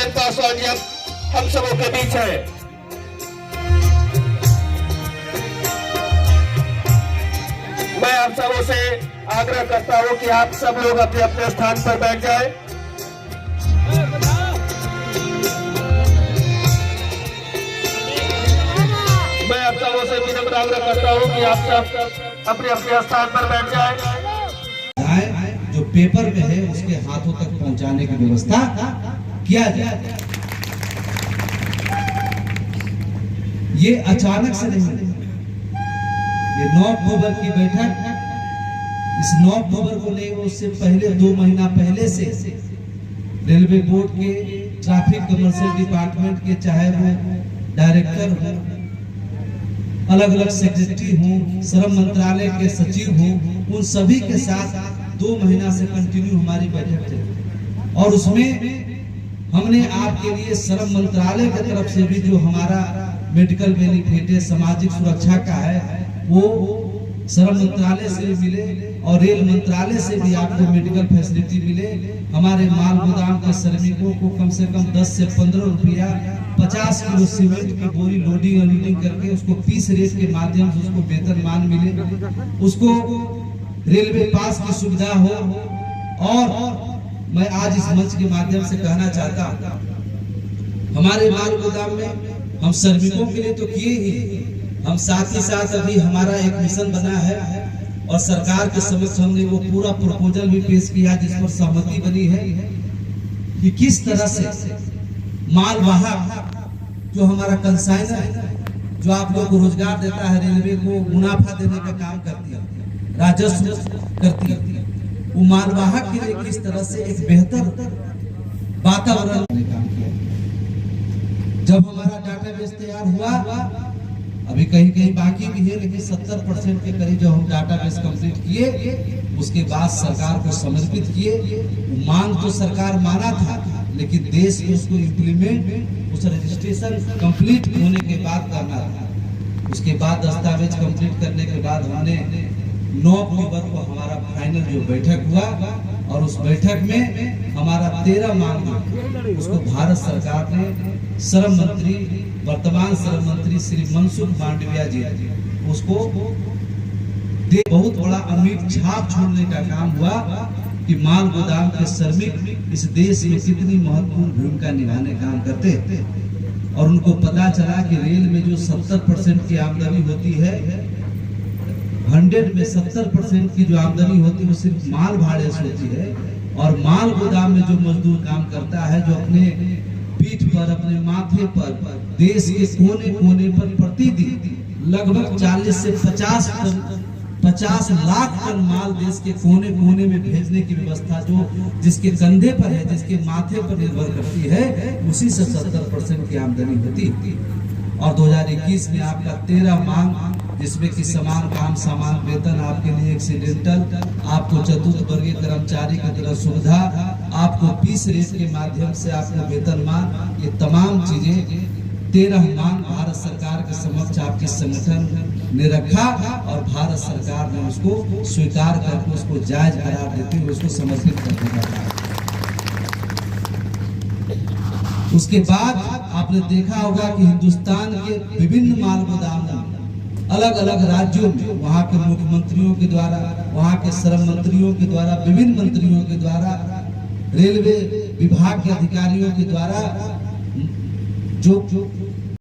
जनता स्वागत हम सबों के बीच है। मैं आप सबों से आग्रह करता हूं कि आप सब लोग अपने अपने स्थान पर बैठ जाएं। मैं आप सबों से विनम्र आग्रह करता हूं कि आप सब अपने अपने स्थान पर बैठ जाएं। जो पेपर में है उसके हाथों तक पहुंचाने की व्यवस्था किया जाए। ये अचानक से नहीं, ये 9 अक्टूबर की बैठक, इस 9 अक्टूबर को नहीं, उससे पहले 2 महीना पहले से रेलवे बोर्ड के ट्रैफिक कमर्शियल डिपार्टमेंट के चाहे वो डायरेक्टर हो, अलग अलग सेक्रेटरी हूँ, श्रम मंत्रालय के सचिव हूँ, उन सभी के साथ 2 महीना से कंटिन्यू हमारी बैठक चली। और उसमें हमने आपके लिए श्रम मंत्रालय की तरफ से भी जो हमारा मेडिकल बेनिफिट है, सामाजिक सुरक्षा का है, वो श्रम मंत्रालय से भी मिले और रेल मंत्रालय से भी आपको मेडिकल फैसिलिटी मिले। हमारे माल गोदाम के श्रमिकों को कम से कम 10 से 15 रुपया 50 किलो सीमेंट की बोरी लोडिंग अनलोडिंग करके उसको पीस रेट के माध्यम से उसको वेतनमान मिले, उसको रेलवे पास की सुविधा हो। और मैं आज इस मंच के माध्यम से कहना चाहता हूं, हमारे माल गोदाम में हम श्रमिकों के लिए तो किए ही, हम साथ ही साथ अभी हमारा एक मिशन बना है और सरकार के समक्ष हमने वो पूरा प्रपोजल भी पेश किया जिस पर सहमति बनी है कि किस तरह से मालवाहक जो हमारा कंसाइनर है, जो आप लोगों को रोजगार देता है, रेलवे को मुनाफा देने का काम करती है, राजस्व करती है, वो मालवाहक के लिए किस तरह से एक बेहतर वातावरण में काम किया। जब हमारा डाटाबेस तैयार हुआ, अभी कहीं कहीं बाकी भी है, लेकिन 70% के करीब जब हम डाटाबेस कंप्लीट किए, उसके बाद सरकार को समर्पित किए। मांग तो सरकार माना था, लेकिन देश में उसको इम्प्लीमेंट, उस रजिस्ट्रेशन कंप्लीट होने के बाद करना था। उसके बाद दस्तावेज कंप्लीट करने के बाद हमने 9 अक्टूबर को हमारा फाइनल जो बैठक हुआ और उस बैठक में हमारा 13 मांग उसको भारत सरकार ने श्रम मंत्री, वर्तमान श्रम मंत्री श्री मनसुख मांडविया जी उसको बहुत बड़ा अमिट छाप छोड़ने का काम हुआ कि माल गोदाम के श्रमिक इस देश में कितनी महत्वपूर्ण भूमिका निभाने काम करते हैं। और उनको पता चला कि रेल में जो 70% की आमदनी होती है, 100 में 70% की जो आमदनी होती है वो सिर्फ माल भाड़े से होती है। और माल गोदाम में जो मजदूर काम करता है, जो अपने पीठ पर, अपने माथे पर देश के कोने कोने पर प्रतिदिन लगभग 40 से 50 लाख टन माल देश के कोने कोने में भेजने की व्यवस्था जो जिसके कंधे पर है, जिसके माथे पर निर्भर करती है, उसी से 70% की आमदनी होती। और 2021 में आपका 13 मांग, जिसमें कि समान काम समान वेतन, आपके लिए एक्सीडेंटल, आपको चतुर्थ वर्गीय कर्मचारी की तरह सुविधा, आपको पीस रेट के माध्यम से आपको वेतनमान, ये तमाम चीजें 13 मांग भारत सरकार के समक्ष आपके संगठन ने रखा और भारत सरकार ने उसको स्वीकार करके उसको जायज करार देते हुए उसको समर्पित करने का काम। उसके बाद आपने देखा होगा कि हिंदुस्तान के विभिन्न माल गोदामों में अलग अलग राज्यों में वहाँ के मुख्यमंत्रियों के द्वारा, वहाँ के श्रम मंत्रियों के द्वारा, विभिन्न मंत्रियों के द्वारा, रेलवे विभाग के अधिकारियों के द्वारा जो